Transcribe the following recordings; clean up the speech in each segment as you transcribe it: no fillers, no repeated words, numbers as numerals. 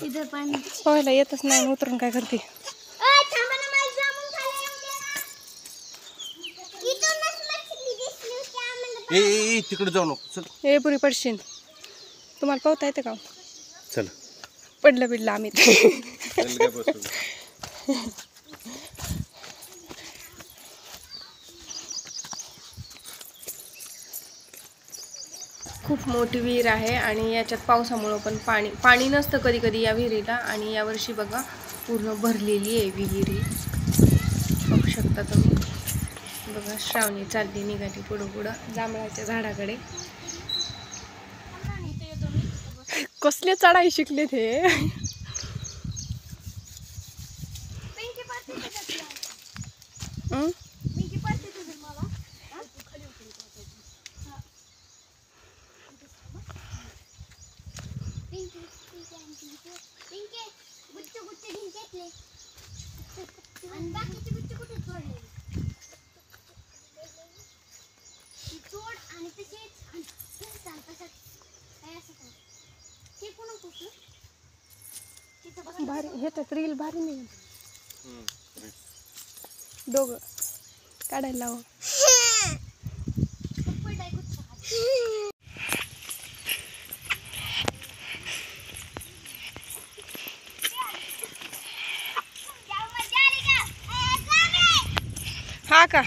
इधर पाणी पोहायला येतच नाही, उतरून काय करते? तिकडे जाऊ नको. हे पुरी पडशील. तुम्हाला पोहता येते का? चल पडलं बिडलं आम्ही. खूप मोठी विहीर आहे आणि याच्यात पावसामुळं पण पाणी नसतं कधी कधी या विहिरीला. आणि यावर्षी बघा पूर्ण भरलेली आहे विहीर ही, बघू शकता तुम्ही. बघा श्रावणी चालली निघाली पुढं पुढं जांभळाच्या झाडाकडे. कसले चढाई शिकले ते. भारी हे तर रील भारी नाही दोघ काढायला लाव. हा का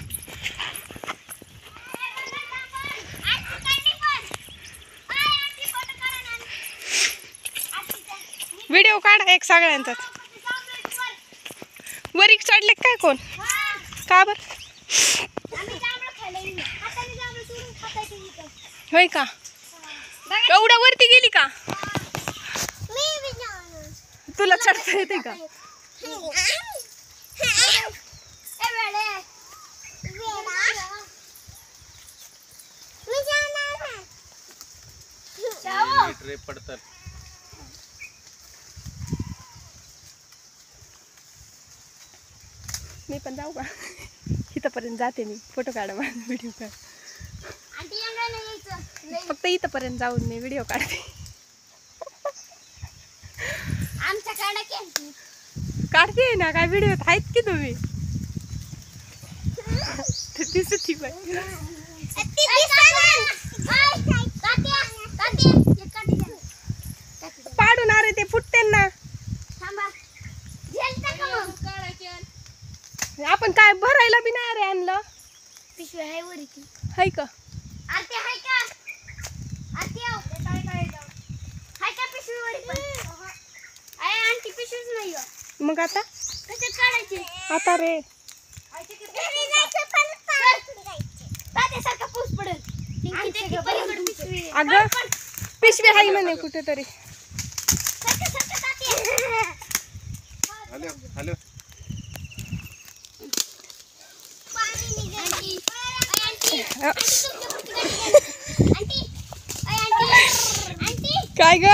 व्हिडिओ काढा एक सगळ्यांचा. वरी चढले काय कोण? का बर? होय का? एवढ्या वरती गेली का? तुला चढता येते का? पडतात. मी पण जाऊ का? इथपर्यंत जाते मी. फोटो काढा माझा, व्हिडिओ काढ. फक्त इथपर्यंत जाऊन मी व्हिडिओ काढते. काढते ना काय व्हिडिओ आहेत की तुम्ही? दिसती पाडून अरे ते फुटते ना. आपण काय भरायला बी नाही रे आणलं. पिशवी आहे वरी की हाय का? आरती हाय का? आरती आव हाय का पिशवी वरी पण? आहे आंटी पिशवीच नाही हो. मग आता कशात काढायची? आता रे तात्यासारखा पाऊस पडेल. अगं पिशवी आहे म्हणे कुठेतरी. हॅलो काय ग?